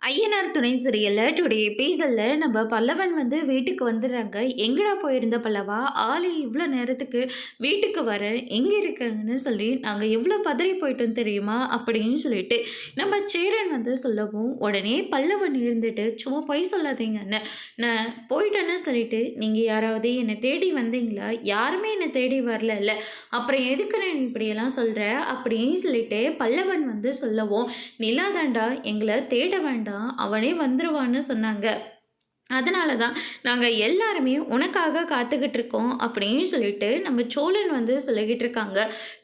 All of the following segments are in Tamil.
ஐயனார் துணை சீரியல்ல டுடே எபிசோட்ல நம்ம பல்லவன் வீட்டுக்கு வந்துடுறாங்க. எங்கடா போயிருந்த பல்லவா, ஆளு இவ்வளோ நேரத்துக்கு வீட்டுக்கு வர எங்கே இருக்காங்கன்னு சொல்லி நாங்கள் எவ்வளோ பதறி போயிட்டோம் தெரியுமா அப்படின்னு சொல்லிட்டு நம்ம சேரன் சொல்லவும், உடனே பல்லவன் இருந்துட்டு சும்மா பொய் சொல்லாதீங்கன்னு நான் போயிட்டேன்னு சொல்லிட்டு, நீங்கள் யாராவது என்னை தேடி வந்தீங்களா? யாருமே என்னை தேடி வரல, அப்புறம் எதுக்கு நான் இப்படியெல்லாம் சொல்கிற அப்படின்னு சொல்லிட்டு பல்லவன் சொல்லவும், நிலாதாண்டா எங்களை தேட வேண்டாம், அவனே வந்துருவான்னு சொன்னாங்க. அதனால தான் நாங்கள் எல்லாருமே உனக்காக காத்துக்கிட்டு இருக்கோம் அப்படின்னு சொல்லிட்டு நம்ம சோழன் சொல்லிக்கிட்டு இருக்காங்க.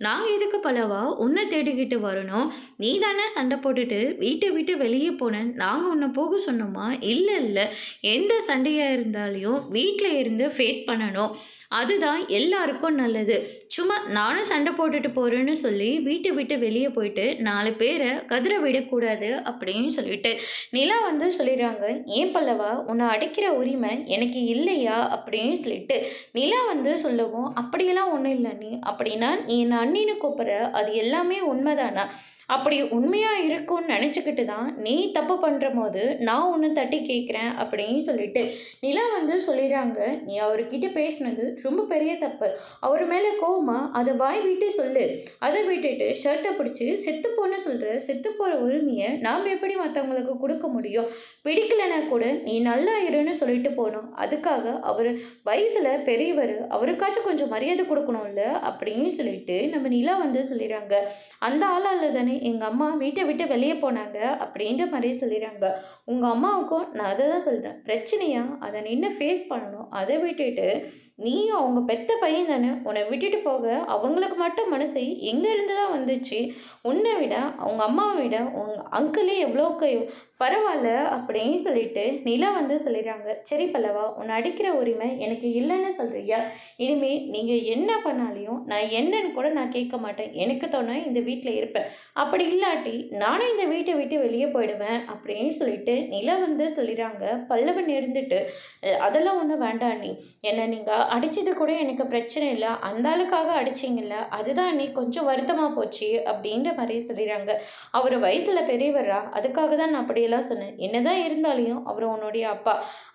நாங்கள் எதுக்கு பல்லவா உன்னை தேடிக்கிட்டு வரணும்? நீ தானே சண்டை போட்டுட்டு வீட்டை விட்டு வெளியே போனேன், நாங்கள் உன்னை போக சொன்னோமா? இல்லை இல்லை, எந்த சண்டையாக இருந்தாலையும் வீட்டில் இருந்து ஃபேஸ் பண்ணணும், அதுதான் எல்லாருக்கும் நல்லது. சும்மா நானும் சண்டை போட்டுட்டு போகிறேன்னு சொல்லி வீட்டை விட்டு வெளியே போயிட்டு 4 பேரை கதற விடக்கூடாது அப்படின்னு சொல்லிட்டு நிலா சொல்லிடுறாங்க. ஏன் பல்லவா, உன்னை அடிக்கிற உரிமை எனக்கு இல்லையா அப்படின்னு சொல்லிட்டு நிலா சொல்லவும், அப்படியெல்லாம் ஒன்றும் இல்லை நீ, அப்படின்னா நீ என்னை அண்ணின்னு கூப்பிட்ற, அது எல்லாமே உண்மைதானா? அப்படி உண்மையாக இருக்கும்னு நினச்சிக்கிட்டு தான் நீ தப்பு பண்ணுற போது நான் ஒன்று தட்டி கேட்குறேன் அப்படின்னு சொல்லிட்டு நிலா சொல்லிடுறாங்க. நீ அவர்கிட்ட பேசினது ரொம்ப பெரிய தப்பு, அவர் மேலே கோவமா அதை வாய் விட்டு சொல்லு, அதை விட்டுட்டு ஷர்ட்டை பிடிச்சி செத்து போன்னு சொல்கிற, செத்து போகிற உரிமையை நாம் எப்படி மற்றவங்களுக்கு கொடுக்க முடியும்? பிடிக்கலைன்னா கூட நீ நல்லா இருன்னு சொல்லிட்டு போகணும், அதுக்காக அவர் வயசில் பெரியவர், அவருக்காச்சும் கொஞ்சம் மரியாதை கொடுக்கணும்ல அப்படின்னு சொல்லிட்டு நம்ம நிலா சொல்லிடுறாங்க. அந்த ஆளால் தானே எங்கள் அம்மா வீட்டை விட்டு வெளியே போனாங்க அப்படின்ற மாதிரி சொல்லிடுறாங்க. உங்கள் அம்மாவுக்கும் நான் அதை தான் சொல்கிறேன், பிரச்சனையா அதை நின்று ஃபேஸ் பண்ணணும், அதை விட்டுட்டு நீயும் அவங்க பெத்த பையன் தானே, உன்னை விட்டுட்டு போக அவங்களுக்கு மட்டும் மனசு எங்கேருந்து தான் வந்துச்சு? உன்னை விட அவங்க அம்மாவை விட உங்கள் அங்கிளே எவ்வளோக்கு பரவாயில்ல அப்படின்னு சொல்லிட்டு நிலா சொல்லிடுறாங்க. சரி பல்லவா, உன்னை அடிக்கிற உரிமை எனக்கு இல்லைன்னு சொல்கிறியா? இனிமேல் நீங்கள் என்ன பண்ணாலையும் நான் என்னன்னு கூட நான் கேட்க மாட்டேன், எனக்கு தோண இந்த வீட்டில் இருப்பேன், அப்படி இல்லாட்டி நானும் இந்த வீட்டை விட்டு வெளியே போயிடுவேன் அப்படின்னு சொல்லிட்டு நிலா சொல்லிடுறாங்க. பல்லவன் இருந்துட்டு அதெல்லாம் ஒன்றும் வேண்டாம், நீ என்னை நீங்கள் அடித்தது கூட எனக்கு பிரச்சனை இல்லை, அந்த ஆளுக்காக அடிச்சிங்கல்ல அதுதான் நீ கொஞ்சம் வருத்தமாக போச்சு அப்படின்ற மாதிரி சொல்லிடுறாங்க. அவர் வயசில் பெரியவரா, அதுக்காக தான் நான் அப்படியெல்லாம் சொன்னேன், என்னதான் இருந்தாலையும் அவர் உன்னுடைய அப்பா,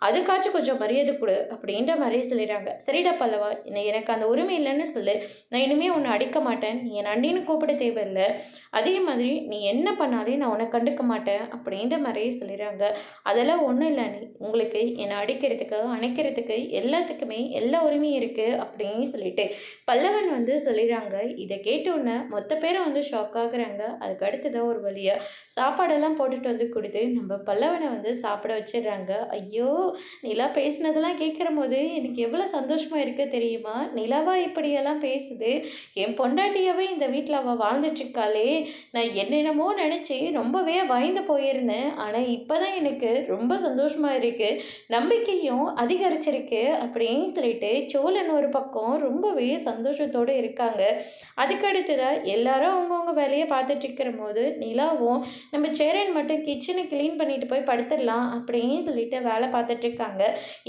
அதுக்காச்சும் கொஞ்சம் மரியாதை கொடு அப்படின்ற மாதிரி சொல்லிடுறாங்க. சரிடா பல்லவா, எனக்கு அந்த உரிமை இல்லைன்னு சொல்லு, நான் இனிமேல் உன்னை அடிக்க மாட்டேன், நீ என் அண்ணின்னு கூப்பிட தேவையில்லை, அதே மாதிரி நீ என்ன பண்ணாலே நான் உன்னை கண்டுக்க மாட்டேன் அப்படின்ற மாதிரியே சொல்லிடுறாங்க. அதெல்லாம் ஒன்றும் இல்லை, நீ உங்களுக்கு என்னை அடிக்கிறதுக்கு அணைக்கிறதுக்கு எல்லாத்துக்குமே எல்லா உரிமையும் இருக்குது அப்படின்னு சொல்லிட்டு பல்லவன் சொல்லிடுறாங்க. இதை கேட்டோன்னே மொத்த பேரும் ஷாக் ஆகுறாங்க. அதுக்கு அடுத்ததான் ஒரு வழியாக சாப்பாடெல்லாம் போட்டுட்டு கொடுத்து நம்ம பல்லவனை சாப்பிட வச்சிடுறாங்க. ஐயோ, நிலா பேசினதெல்லாம் கேட்குற போது எனக்கு எவ்வளோ சந்தோஷமாக இருக்குது தெரியுமா? நிலாவா இப்படியெல்லாம் பேசுது, என் பொண்டாட்டியாவே இந்த வீட்டில் அவள் வாழ்ந்துட்டுருக்காளே, நான் என்னென்னமோ நினச்சி ரொம்பவே பயந்து போயிருந்தேன், ஆனால் இப்போ தான் எனக்கு ரொம்ப சந்தோஷமாக இருக்குது, நம்பிக்கையும் அதிகரிச்சிருக்கு அப்படின்னு சொல்லிட்டு சோழன் ஒரு பக்கம் ரொம்பவே சந்தோஷத்தோடு இருக்காங்க. அதுக்கடுத்துதான் எல்லாரும் அவங்கவுங்க வேலையை பார்த்துட்டு இருக்கிற போது நிலாவும் நம்ம சேரன் மட்டும் கிச்சனை க்ளீன் பண்ணிட்டு போய் படுத்துடலாம் அப்படின்னு சொல்லிட்டு வேலை பார்த்துட்டு இருக்காங்க.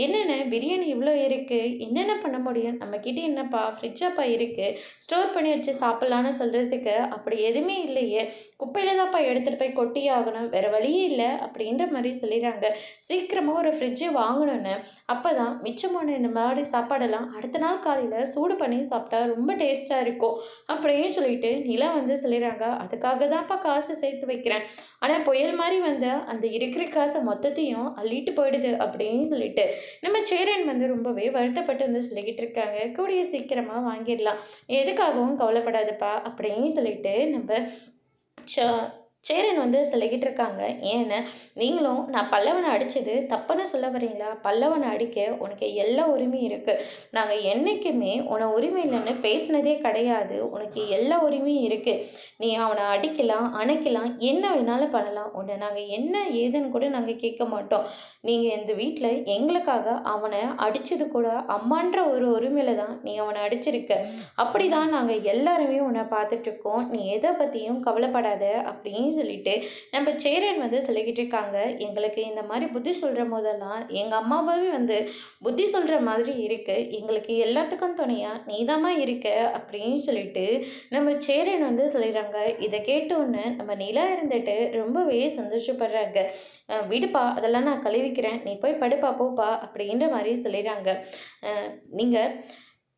என்னென்ன பிரியாணி இவ்வளோ இருக்குது, என்னென்ன பண்ண முடியும், நம்மக்கிட்ட என்னப்பா ஃப்ரிட்ஜாப்பா இருக்குது, ஸ்டோர் பண்ணி வச்சு சாப்பிட்லான்னு சொல்கிறதுக்கு அப்படி எதுவுமே இல்லையே, குப்பையில் தான்ப்பா எடுத்துகிட்டு போய் கொட்டி ஆகணும், வேறு வழியே இல்லை அப்படின்ற மாதிரி சொல்லிடுறாங்க. சீக்கிரமாக ஒரு ஃப்ரிட்ஜை வாங்கணுன்னு, அப்போ தான் மிச்சமான இந்த மாதிரி சாப்பாடெல்லாம் அடுத்த நாள் காலையில் சூடு பண்ணி சாப்பிட்டா ரொம்ப டேஸ்ட்டாக இருக்கும் அப்படின்னு சொல்லிட்டு நிலா சொல்லிடுறாங்க. அதுக்காக தான்ப்பா காசு சேர்த்து வைக்கிறேன், ஆனால் புயல் மாதிரி அந்த இருக்கிற காசை மொத்தத்தையும் அள்ளிட்டு போயிடுது அப்படின்னு சொல்லிட்டு நம்ம சேரன் ரொம்பவே வருத்தப்பட்டு சொல்லிக்கிட்டு இருக்காங்க. கூடிய சீக்கிரமாக வாங்கிடலாம், எதுக்காகவும் கவலைப்படாதப்பா அப்படின்னு சொல்லிட்டு நம்ம சேரன் சொல்லிக்கிட்டு இருக்காங்க. ஏன்னு நீங்களும் நான் பல்லவனை அடித்தது தப்புன்னு சொல்ல வரீங்களா? பல்லவனை அடிக்க உனக்கு எல்லா உரிமையும் இருக்குது, நாங்கள் என்றைக்குமே உன உரிமை இல்லைன்னு பேசினதே கிடையாது, உனக்கு எல்லா உரிமையும் இருக்குது, நீ அவனை அடிக்கலாம் அணைக்கலாம் என்ன வேணாலும் பண்ணலாம், உன்னை நாங்கள் என்ன ஏதுன்னு கூட நாங்கள் கேட்க மாட்டோம், நீங்கள் இந்த வீட்டில் எங்களுக்காக அவனை அடித்தது கூட அம்மான்ற ஒரு உரிமையில் தான் நீ அவனை அடிச்சிருக்க, அப்படி தான் நாங்கள் எல்லாருமே உன்னை பார்த்துட்ருக்கோம், நீ எதை பற்றியும் கவலைப்படாத அப்படின்னு அப்படின்னு சொல்லிட்டு நம்ம சேரன் வந்து சொல்லிக்கிட்டு இருக்காங்க. எங்களுக்கு இந்த மாதிரி புத்தி சொல்கிற போதெல்லாம் எங்கள் அம்மாவே வந்து புத்தி சொல்கிற மாதிரி இருக்கு, எங்களுக்கு எல்லாத்துக்கும் துணையா நீதாம்மா இருக்க அப்படின்னு சொல்லிட்டு நம்ம சேரன் வந்து சொல்லிடுறாங்க. இதை கேட்டோன்னு நம்ம நிலா இருந்துட்டு ரொம்பவே சந்தோஷப்படுறாங்க. விடுப்பா அதெல்லாம் நான் கழுவிக்கிறேன், நீ போய் படுப்பா போப்பா அப்படின்ற மாதிரி சொல்லிடுறாங்க. நீங்கள்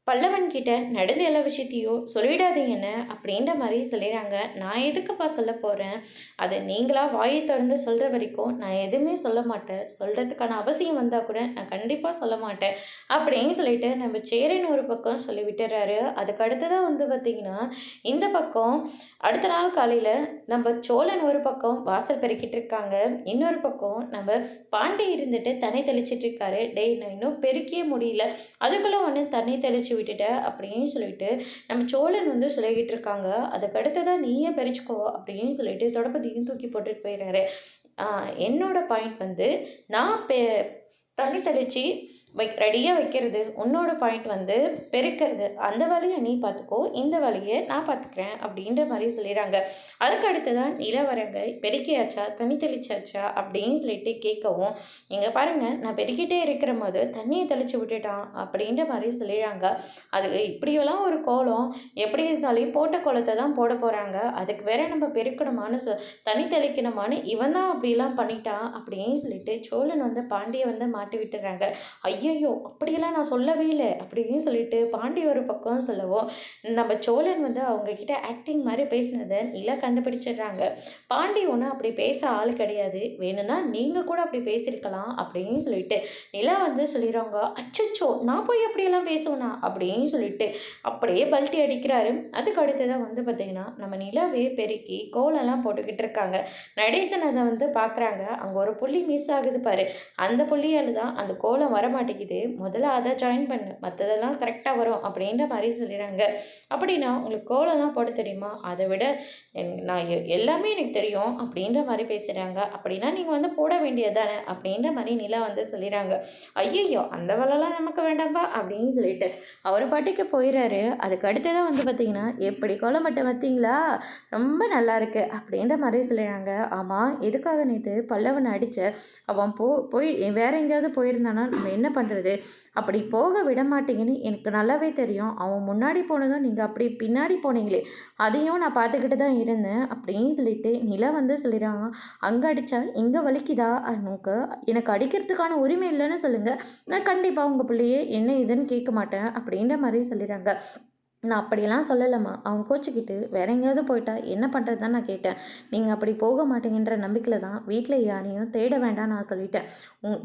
பல்லவன் கிட்ட நடந்த எல்லா விஷயத்தையும் சொல்லிடாதீங்கன்னு அப்படின்ற மாதிரி சொல்லிடுறாங்க. நான் எதுக்குப்பா சொல்ல போகிறேன், அது நீங்களா வாயை திறந்து சொல்கிற வரைக்கும் நான் எதுவுமே சொல்ல மாட்டேன், சொல்கிறதுக்கான அவசியம் வந்தால் கூட நான் கண்டிப்பாக சொல்ல மாட்டேன் அப்படின்னு சொல்லிட்டு நம்ம சேரன் ஒரு பக்கம் சொல்லி விட்டுறாரு. அதுக்கு அடுத்ததான் வந்து பார்த்திங்கன்னா இந்த பக்கம் அடுத்த நாள் காலையில் நம்ம சோழன் ஒரு பக்கம் வாசல் பெருக்கிட்டு இருக்காங்க, இன்னொரு பக்கம் நம்ம பாண்டி இருந்துட்டு தண்ணி தெளிச்சிட்டு இருக்காரு. டேய் நான் இன்னும் பெருக்கியே முடியல, அதுக்குள்ளே ஒன்று தண்ணி தெளிச்சு விட்டுட்ட அப்படின்னு சொல்லிட்டு நம்ம சோழன் வந்து சொல்லிக்கிட்டு இருக்காங்க. அதுக்கு தான் நீயே பறிச்சுக்கோ அப்படின்னு சொல்லிட்டு தொடப்பத்தையும் தூக்கி போட்டுட்டு போயிடுறாரு. என்னோட பாயிண்ட் வந்து நான் தண்ணி தெளித்து ரெடியாக வைக்கிறது, உன்னோட பாயிண்ட் வந்து பெருக்கிறது. அந்த வேலையை நீ பார்த்துக்கோ, இந்த வேலையை நான் பார்த்துக்கிறேன் அப்படின்ற மாதிரி சொல்லிடுறாங்க. அதுக்கு அடுத்ததான் நிலா வராங்க. பெருக்கியாச்சா தண்ணி தெளிச்சாச்சா அப்படின்னு சொல்லிட்டு கேட்கவும், இங்கே பாருங்கள் நான் பெருக்கிட்டே இருக்கிற போது தண்ணியை தெளித்து விட்டுட்டான் அப்படின்ற மாதிரி சொல்லிடுறாங்க. அது இப்படியெல்லாம் ஒரு கோலம் எப்படி இருந்தாலும் போட்ட கோலத்தை தான் போட போகிறாங்க, அதுக்கு வேற நம்ம பெருக்கணுமான்னு தண்ணி தெளிக்கணுமான்னு இவன் தான் அப்படிலாம் பண்ணிட்டான் அப்படின்னு சொல்லிட்டு சோழன் வந்து பாண்டியை வந்து மாட்டி விட்டுறாங்க. ஐயையோ அப்படியெல்லாம் நான் சொல்லவே இல்லை அப்படின்னு சொல்லிட்டு பாண்டி ஒரு பக்கம் சொல்லவும் நம்ம சோழன் வந்து அவங்கக்கிட்ட ஆக்டிங் மாதிரி பேசினதை நிலா கண்டுபிடிச்சிடுறாங்க. பாண்டி ஒன்றும் அப்படி பேச ஆள் கிடையாது, வேணும்னா நீங்கள் கூட அப்படி பேசியிருக்கலாம் அப்படின்னு சொல்லிட்டு நிலா வந்து சொல்லிடுறாங்க. அச்சோ நான் போய் அப்படியெல்லாம் பேசுவேனா அப்படின்னு சொல்லிட்டு அப்படியே பல்ட்டி அடிக்கிறாரு. அதுக்கு அடுத்ததான் வந்து பார்த்திங்கன்னா நம்ம நிலாவே பெருக்கி கோலெல்லாம் போட்டுக்கிட்டு இருக்காங்க. நடேசன் அதை வந்து பார்க்குறாங்க. அங்கே ஒரு புள்ளி மிஸ் ஆகுது பாரு, அந்த புள்ளியால் தான் அந்த கோலம் வர மாட்டேங்குது, முதல்ல அதை ஜாயின் பண்ணு, மற்றதெல்லாம் கரெக்டாக வரும் அப்படின்ற மாதிரி சொல்லிடுறாங்க. அப்படின்னா உங்களுக்கு கோலம்லாம் போட தெரியுமா, அதை விட நான் எல்லாமே எனக்கு தெரியும் அப்படின்ற மாதிரி பேசுகிறாங்க. அப்படின்னா நீங்கள் வந்து போட வேண்டியது தானே அப்படின்ற மாதிரி நிலா வந்து சொல்லிடுறாங்க. ஐயையோ அந்த வேலைலாம் நமக்கு வேண்டாம்பா அப்படின்னு சொல்லிட்டு அவர் பாட்டுக்கு போயிடுறாரு. அதுக்கு அடுத்ததான் வந்து பார்த்திங்கன்னா எப்படி கோலம் மட்டும் பார்த்தீங்களா, ரொம்ப நல்லா இருக்கு அப்படின்ற மாதிரி சொல்லிடுறாங்க. ஆமாம் எதுக்காக நேற்று பல்லவனை அடித்த, அவன் போய் வேற எங்கேயாவது போயிருந்தானா நம்ம என்ன பண்ணுறது, அப்படி போக விட மாட்டீங்கன்னு எனக்கு நல்லாவே தெரியும், அவன் முன்னாடி போனதும் நீங்கள் அப்படி பின்னாடி போனீங்களே அதையும் நான் பார்த்துக்கிட்டு தான் இருந்தேன் அப்படின்னு சொல்லிட்டு நிலா வந்து சொல்லிடுறாங்க. அங்கே அடித்தா இங்கே வலிக்குதா, எனக்கு அடிக்கிறதுக்கான உரிமை இல்லைன்னு சொல்லுங்கள், நான் கண்டிப்பாக உங்கள் பிள்ளையே என்ன இதுன்னு கேட்க மாட்டேன் அப்படின்ற மாதிரி சொல்லிடுறாங்க. நான் அப்படியெல்லாம் சொல்லலைம்மா, அவன் கோச்சிக்கிட்டு வேற எங்கேயாவது போயிட்டா என்ன பண்ணுறது தான் நான் கேட்டேன், நீங்கள் அப்படி போக மாட்டீங்கன்ற நம்பிக்கையில் தான் வீட்டில் யாரையும் தேட வேண்டாம் நான் சொல்லிட்டேன்,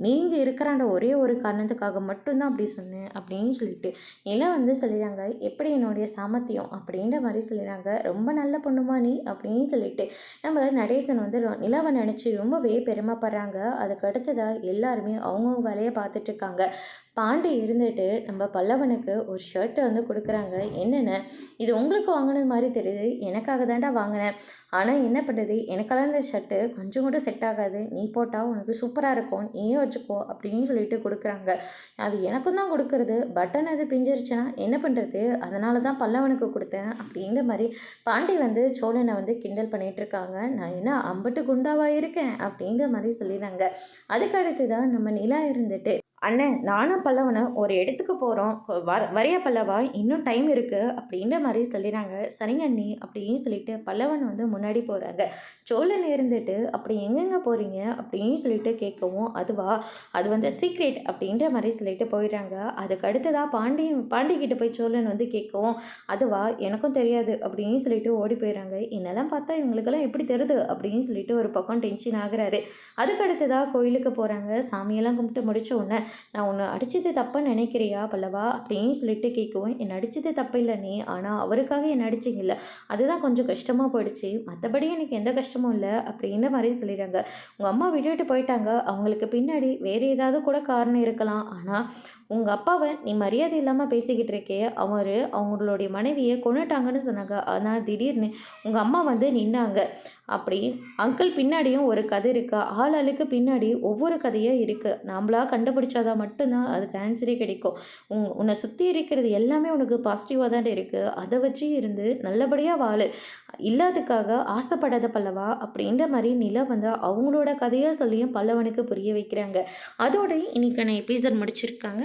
நீங்கள் இருக்கிறாண்ட ஒரே ஒரு காரணத்துக்காக மட்டும்தான் அப்படி சொன்னேன் அப்படின்னு சொல்லிட்டு நிலா வந்து சொல்லிடுறாங்க. எப்படி என்னுடைய சாமர்த்தியம் அப்படின்ற மாதிரி சொல்லிடுறாங்க. ரொம்ப நல்ல பொண்ணுமா நீ அப்படின்னு சொல்லிட்டு நம்ம நடேசன் வந்து நிலாவை நினச்சி ரொம்பவே பெருமைப்படுறாங்க. அதுக்கு அடுத்ததாக எல்லாருமே அவங்கவுங்க வேலையை பார்த்துட்ருக்காங்க. பாண்டி இருந்துட்டு நம்ம பல்லவனுக்கு ஒரு ஷர்ட்டை வந்து கொடுக்குறாங்க. என்னென்ன இது உங்களுக்கு வாங்கினது மாதிரி தெரியுது, எனக்காக தாண்டா வாங்கினேன், ஆனால் என்ன பண்ணுறது எனக்கெல்லாம் இந்த ஷர்ட்டு கொஞ்சம் கூட செட் ஆகாது, நீ போட்டால் உனக்கு சூப்பராக இருக்கும், நீயே வச்சுக்கோ அப்படின்னு சொல்லிட்டு கொடுக்குறாங்க. அது எனக்கும் தான் கொடுக்குறது, பட்டன் அது பிஞ்சிருச்சுன்னா என்ன பண்ணுறது, அதனால தான் பல்லவனுக்கு கொடுத்தேன் அப்படின்ற மாதிரி பாண்டி வந்து சோழனை வந்து கிண்டல் பண்ணிகிட்ருக்காங்க. நான் என்ன அம்பட்டு குண்டாவாக இருக்கேன் அப்படின்ற மாதிரி சொல்லிடுறாங்க. அதுக்கு அடுத்து தான் நம்ம நிலா இருந்துட்டு, அண்ணன் நானும் பல்லவனை ஒரு இடத்துக்கு போகிறோம், வரைய பல்லவா இன்னும் டைம் இருக்குது அப்படின்ற மாதிரி சொல்லிடுறாங்க. சரிங்க அண்ணி அப்படின்னு சொல்லிட்டு பல்லவன் வந்து முன்னாடி போகிறாங்க. சோழன் இருந்துட்டு அப்படி எங்கெங்கே போகிறீங்க அப்படின்னு சொல்லிட்டு கேட்கவும், அது வந்து சீக்ரெட் அப்படின்ற மாதிரி சொல்லிட்டு போயிடுறாங்க. அதுக்கு அடுத்ததாக பாண்டிக்கிட்ட போய் சோழன் வந்து கேட்கவும், எனக்கும் தெரியாது அப்படின்னு சொல்லிட்டு ஓடி போயிடுறாங்க. என்னெல்லாம் பார்த்தா இவங்களுக்கெல்லாம் எப்படி தெரியுது அப்படின்னு சொல்லிட்டு ஒரு பக்கம் டென்ஷன் ஆகுறாரு. அதுக்கு அடுத்ததாக கோயிலுக்கு போகிறாங்க. சாமியெல்லாம் கும்பிட்டு முடிச்ச உடனே, நான் உன்னை அடித்தது தப்பான்னு நினைக்கிறியா பல்லவா அப்படின்னு சொல்லிட்டு கேட்கவும், என்னை அடித்தது தப்பு இல்லை நீ, ஆனால் அவருக்காக என்னை அடிச்சிங்கல்ல அதுதான் கொஞ்சம் கஷ்டமாக போயிடுச்சு, மற்றபடி எனக்கு எந்த கஷ்டமும் இல்லை அப்படின்ற மாதிரி சொல்லிடுறாங்க. உங்கள் அம்மா விட்டுட்டு போயிட்டாங்க, அவங்களுக்கு பின்னாடி வேறு ஏதாவது கூட காரணம் இருக்கலாம், ஆனால் உங்க அப்பாவ நீ மரியாதை இல்லாம பேசிக்கிட்டு இருக்கே, அவங்களுடைய மனைவிய கொன்னுட்டாங்கன்னு சொன்னாங்க. ஆனா திடீர்னு உங்க அம்மா வந்து நின்னாங்க. அப்படி அங்கிள் பின்னாடியும் ஒரு கதை இருக்கு. ஆளாளுக்கு பின்னாடி ஒவ்வொரு கதையா இருக்கு. நாமளா கண்டுபிடிச்சா தான் மட்டும் தான் அதுக்கு ஆன்ஸரே கிடைக்கும். உன்னை சுத்தி இருக்கிறது எல்லாமே உனக்கு பாசிட்டிவா தான் இருக்கு. அத வச்சு இருந்து நல்லபடியா வாழு. இல்லாததுக்காக ஆசைப்படாத பல்லவா! அப்படின்ற மாரி நிலா வந்து அவங்களோட கதையா சொல்லியும் பல்லவனுக்கு புரிய வைக்கிறாங்க. அதோட இன்னைக்கான எபிசோட் முடிச்சிருக்காங்க.